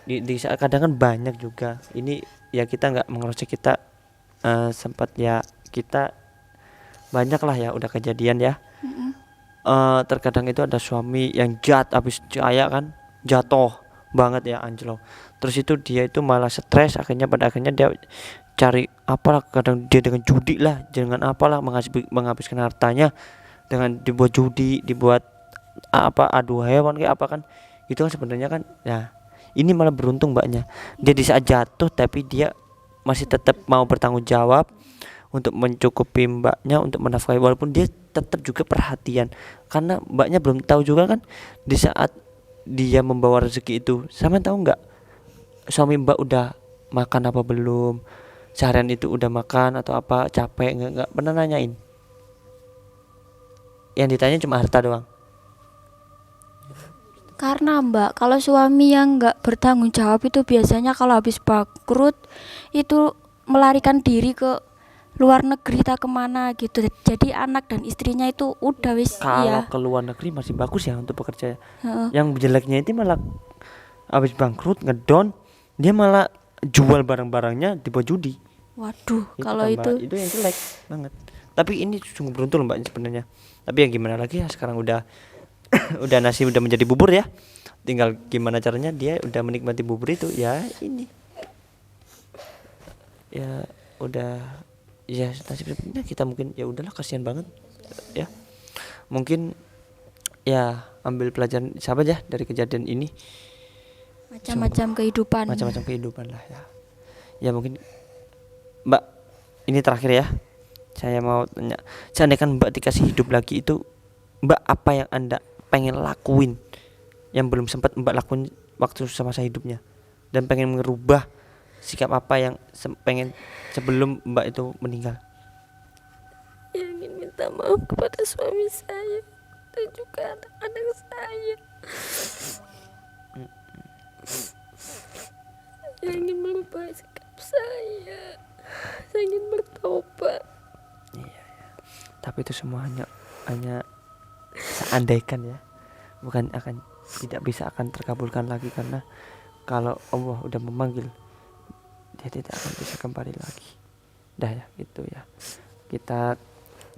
Di saat kadang kan banyak juga. Ini ya kita nggak mengerucut, kita sempat ya kita banyak lah ya udah kejadian ya. Terkadang itu ada suami yang habis kaya kan jatuh banget ya anjlok. Terus itu dia itu malah stres, pada akhirnya dia cari apalah, kadang dia dengan judi lah, dengan apalah menghabiskan hartanya dengan dibuat judi, dibuat adu hewan kayak apa kan. Itu kan sebenarnya kan ya ini malah beruntung mbaknya. Dia di saat jatuh tapi dia masih tetap mau bertanggung jawab untuk mencukupi mbaknya, untuk menafkahi, walaupun dia tetap juga perhatian karena mbaknya belum tahu juga kan di saat dia membawa rezeki itu. Sama tahu nggak suami mbak udah makan apa belum, seharian itu udah makan atau apa, capek nggak pernah nanyain. Yang ditanya cuma harta doang. Karena Mbak, kalau suami yang nggak bertanggung jawab itu biasanya kalau habis bangkrut itu melarikan diri ke luar negeri tak kemana gitu. Jadi anak dan istrinya itu udah wis Kalau iya. ke luar negeri masih bagus ya untuk bekerja. Heeh. Yang jeleknya itu malah habis bangkrut ngedown, dia malah jual barang-barangnya dibuat judi. Waduh, Itu kalau kan, Mbak, itu itu yang jelek banget. Tapi ini sungguh beruntung loh mbak sebenarnya. Tapi ya gimana lagi ya, sekarang udah udah nasi udah menjadi bubur ya. Tinggal gimana caranya dia udah menikmati bubur itu ya ini. Ya udah ya nasib sebenarnya kita mungkin ya udahlah, kasihan banget ya. Mungkin ya ambil pelajaran sahabat ya dari kejadian ini. macam-macam kehidupan. Macam-macam kehidupan lah ya. Ya mungkin Mbak, ini terakhir ya. Saya mau tanya, seandainya kan Mbak dikasih hidup lagi itu, Mbak apa yang Anda pengen lakuin yang belum sempat Mbak lakuin waktu masa hidupnya, dan pengen merubah sikap apa yang pengen sebelum Mbak itu meninggal? Yang ingin minta maaf kepada suami saya dan juga anak-anak saya. Saya ingin merubah sikap saya. Saya ingin bertobat. Tapi itu semua hanya seandaikan ya, bukan akan tidak bisa akan terkabulkan lagi, karena kalau Allah udah memanggil dia tidak akan bisa kembali lagi. Dah ya gitu ya, kita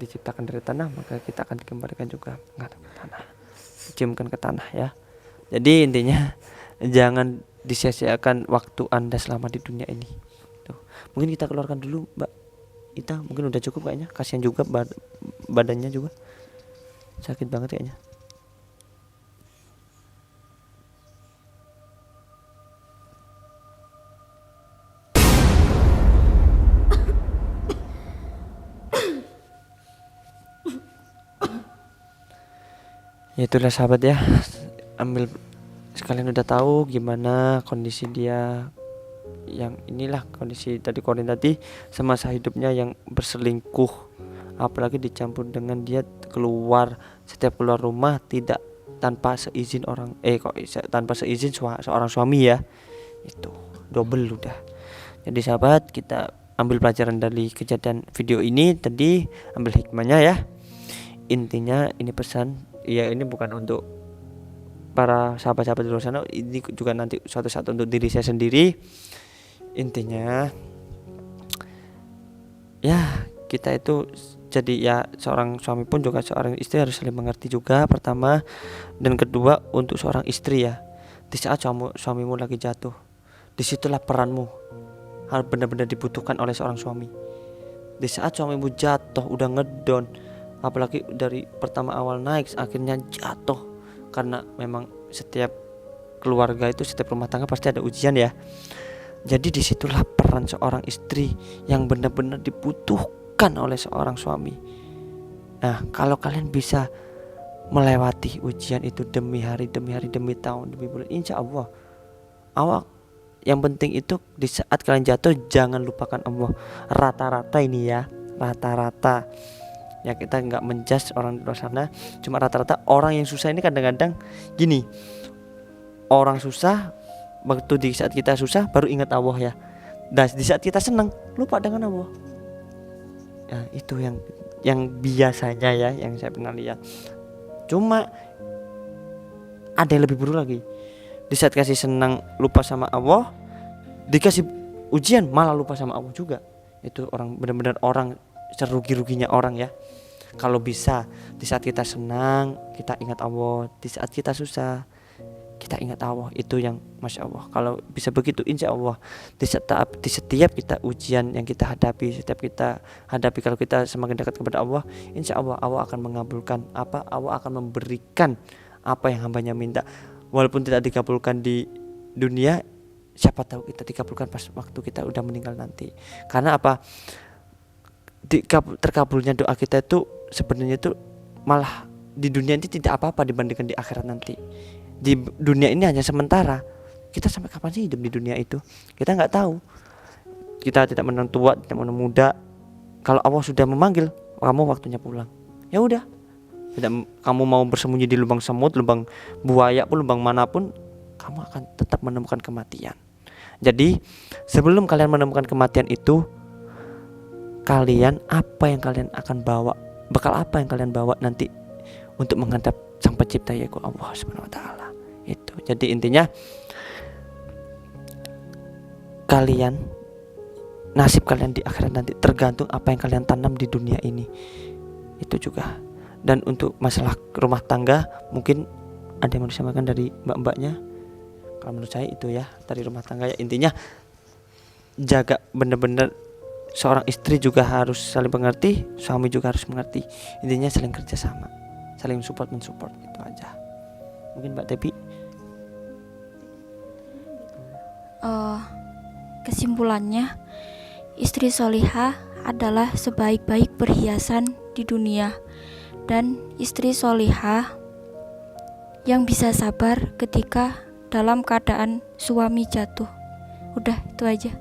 diciptakan dari tanah maka kita akan dikembalikan juga menghadap ke tanah, diciumkan ke tanah ya. Jadi intinya jangan disia-siakan waktu Anda selama di dunia ini. Tuh. Mungkin kita keluarkan dulu Mbak Ita, mungkin udah cukup kayaknya, kasihan juga badannya juga sakit banget kayaknya. Ya itulah sahabat ya, ambil sekalian udah tahu gimana kondisi dia, yang inilah kondisi tadi Korin tadi semasa hidupnya yang berselingkuh, apalagi dicampur dengan dia setiap keluar rumah tidak tanpa seizin tanpa seizin seorang suami ya, itu double udah. Jadi sahabat, kita ambil pelajaran dari kejadian video ini tadi, ambil hikmahnya ya. Intinya ini pesan ya, ini bukan untuk para sahabat-sahabat di luar sana, ini juga nanti suatu saat untuk diri saya sendiri. Intinya ya kita itu jadi ya, seorang suami pun juga seorang istri harus saling mengerti juga pertama, dan kedua untuk seorang istri ya, di saat suamimu lagi jatuh, disitulah peranmu harus benar-benar dibutuhkan oleh seorang suami. Di saat suamimu jatuh udah ngedon, apalagi dari pertama awal naik akhirnya jatuh, karena memang setiap keluarga itu, setiap rumah tangga pasti ada ujian ya. Jadi disitulah peran seorang istri yang benar-benar dibutuhkan oleh seorang suami. Nah, kalau kalian bisa melewati ujian itu demi hari, demi tahun, demi bulan, insya Allah yang penting itu di saat kalian jatuh jangan lupakan Allah. Rata-rata ini ya, rata-rata ya, kita nggak menjudge orang di luar sana, cuma rata-rata orang yang susah ini kadang-kadang gini, orang susah waktu di saat kita susah baru ingat Allah ya, dan di saat kita senang lupa dengan Allah. Ya itu yang biasanya ya, yang saya pernah lihat. Cuma ada yang lebih buruk lagi, di saat kasih senang lupa sama Allah, dikasih ujian malah lupa sama Allah juga. Itu orang benar-benar orang serugi-ruginya orang ya. Kalau bisa di saat kita senang kita ingat Allah, di saat kita susah kita ingat Allah, itu yang Masya Allah. Kalau bisa begitu insya Allah di setiap kita ujian yang kita hadapi, setiap kita hadapi, kalau kita semakin dekat kepada Allah, insya Allah Allah akan mengabulkan Allah akan memberikan apa yang hambanya minta. Walaupun tidak dikabulkan di dunia, siapa tahu kita dikabulkan pas waktu kita udah meninggal nanti. Karena apa? Terkabulnya doa kita itu sebenarnya itu malah di dunia ini tidak apa-apa dibandingkan di akhirat nanti. Di dunia ini hanya sementara. Kita sampai kapan sih hidup di dunia itu? Kita nggak tahu. Kita tidak menang tua, tidak menang muda. Kalau Allah sudah memanggil, kamu waktunya pulang. Ya udah. Tidak, kamu mau bersembunyi di lubang semut, lubang buaya pun, lubang manapun, kamu akan tetap menemukan kematian. Jadi sebelum kalian menemukan kematian itu, kalian apa yang kalian akan bawa, bekal apa yang kalian bawa nanti untuk menghadap Sang Pencipta yaitu Allah Subhanahu wa taala. Itu. Jadi intinya kalian, nasib kalian di akhirat nanti tergantung apa yang kalian tanam di dunia ini. Itu juga. Dan untuk masalah rumah tangga, mungkin ada yang mau disampaikan dari mbak-mbaknya. Kalau menurut saya itu ya, dari rumah tangga ya, intinya jaga benar-benar, seorang istri juga harus saling mengerti, suami juga harus mengerti. Intinya saling kerjasama, saling mensupport, itu aja. Mungkin Mbak Tepi. Kesimpulannya, istri solihah adalah sebaik-baik perhiasan di dunia, dan istri solihah yang bisa sabar ketika dalam keadaan suami jatuh. Udah, itu aja.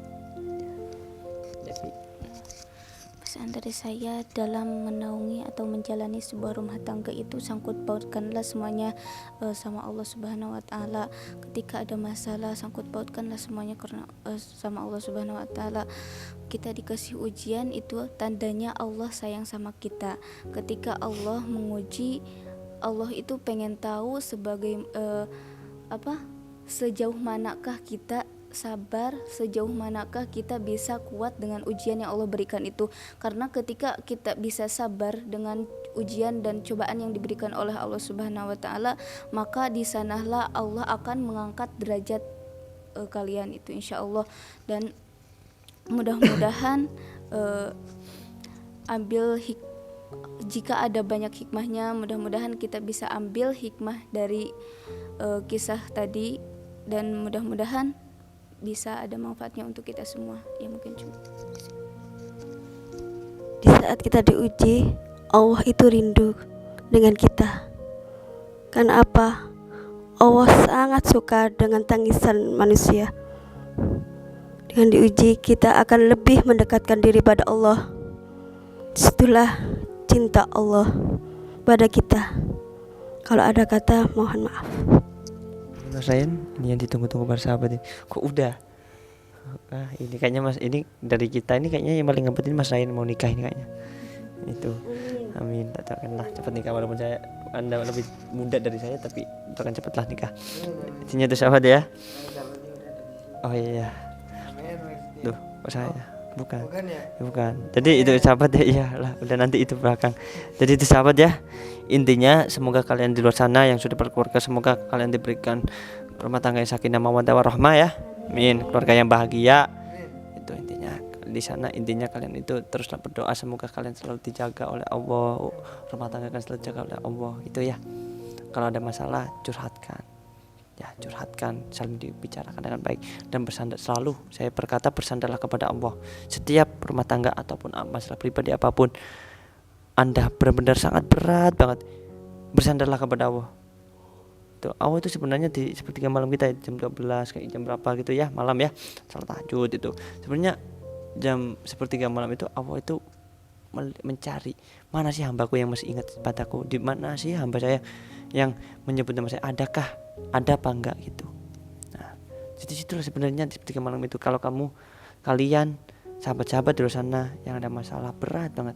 Pesan dari saya, dalam menaungi atau menjalani sebuah rumah tangga itu sangkut pautkanlah semuanya sama Allah Subhanahu wa taala. Ketika ada masalah, sangkut pautkanlah semuanya karena sama Allah Subhanahu wa taala. Kita dikasih ujian itu tandanya Allah sayang sama kita. Ketika Allah menguji, Allah itu pengen tahu sebagai sejauh manakah kita sabar, sejauh manakah kita bisa kuat dengan ujian yang Allah berikan itu. Karena ketika kita bisa sabar dengan ujian dan cobaan yang diberikan oleh Allah Subhanahu wa taala, maka di sanalah Allah akan mengangkat derajat kalian itu insyaallah. Dan mudah-mudahan jika ada banyak hikmahnya, mudah-mudahan kita bisa ambil hikmah dari kisah tadi, dan mudah-mudahan bisa ada manfaatnya untuk kita semua. Ya mungkin cuma Di saat kita diuji, Allah itu rindu dengan kita. Karena apa? Allah sangat suka dengan tangisan manusia. Dengan diuji, kita akan lebih mendekatkan diri pada Allah. Disitulah cinta Allah pada kita. Kalau ada kata, mohon maaf. Mas Ryan, ini yang ditunggu-tunggu para sahabat ini. Kok udah? Ini kayaknya Mas, ini dari kita ini kayaknya yang paling ngebet ini Mas Ryan mau nikah ini kayaknya. Itu. Amin. Doakanlah cepat nikah, walaupun Anda lebih muda dari saya, tapi doakan cepatlah nikah. Intinya itu sahabat ya. Oh iya. Tuh, kok saya? Bukan. Bukan ya? Bukan. Jadi itu sahabat ya, iyalah, udah nanti itu belakang. Jadi itu sahabat ya. Intinya semoga kalian di luar sana yang sudah berkeluarga, semoga kalian diberikan rumah tangga yang sakinah mawaddah warahmah ya. Amin. Keluarga yang bahagia. Itu intinya. Di sana intinya kalian itu teruslah berdoa, semoga kalian selalu dijaga oleh Allah, rumah tangga kalian selalu dijaga oleh Allah. Itu ya. Kalau ada masalah curhatkan. Ya, curhatkan, saling dibicarakan dengan baik dan bersandar selalu. Saya berkata bersandarlah kepada Allah. Setiap rumah tangga ataupun masalah pribadi apapun Anda benar-benar sangat berat banget, bersandarlah kepada Allah. Tuh, Allah itu sebenarnya di sepertiga malam kita, jam 12 kayak jam berapa gitu ya, malam ya, salat tahajud itu. Sebenarnya jam sepertiga malam itu Allah itu mencari mana sih hambaku yang masih ingat padaku, di mana sih hamba saya yang menyebut nama saya, ada apa enggak gitu. Nah, di situlah sebenarnya di sepertiga malam itu. Kalau kalian sahabat-sahabat di luar sana yang ada masalah berat banget,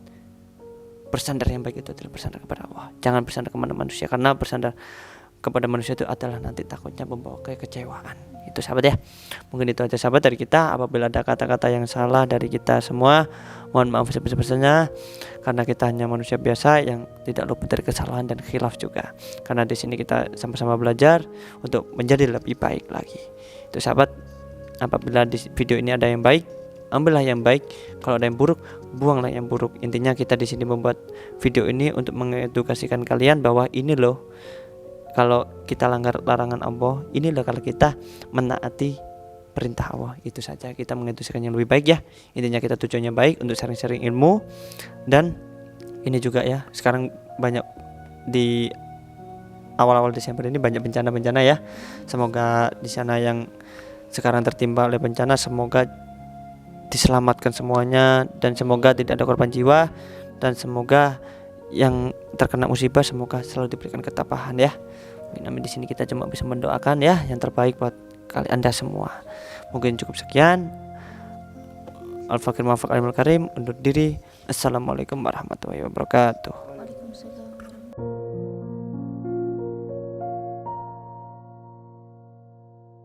bersandar yang baik itu adalah bersandar kepada Allah. Jangan bersandar kepada manusia, karena bersandar kepada manusia itu adalah nanti takutnya membawa kekecewaan. Itu sahabat ya. Mungkin itu aja sahabat dari kita. Apabila ada kata-kata yang salah dari kita semua, mohon maaf sebesar-besarnya, karena kita hanya manusia biasa yang tidak luput dari kesalahan dan khilaf juga. Karena di sini kita sama-sama belajar untuk menjadi lebih baik lagi. Itu sahabat, apabila di video ini ada yang baik, ambillah yang baik. Kalau ada yang buruk, buanglah yang buruk. Intinya kita di sini membuat video ini untuk mengedukasikan kalian bahwa ini loh, kalau kita langgar larangan Allah, inilah kalau kita menaati perintah Allah. Itu saja, kita mengedukasikan yang lebih baik ya. Intinya kita tujuannya baik untuk sharing-sharing ilmu. Dan ini juga ya, sekarang banyak di awal-awal Desember ini banyak bencana-bencana ya. Semoga di sana yang sekarang tertimpa oleh bencana, semoga diselamatkan semuanya, dan semoga tidak ada korban jiwa, dan semoga yang terkena musibah semoga selalu diberikan ketabahan ya. Mungkin di sini kita cuma bisa mendoakan ya yang terbaik buat kalian Anda semua. Mungkin cukup sekian. Al-Fakir Ma'afak Alimul Karim undur diri. Assalamualaikum warahmatullahi wabarakatuh.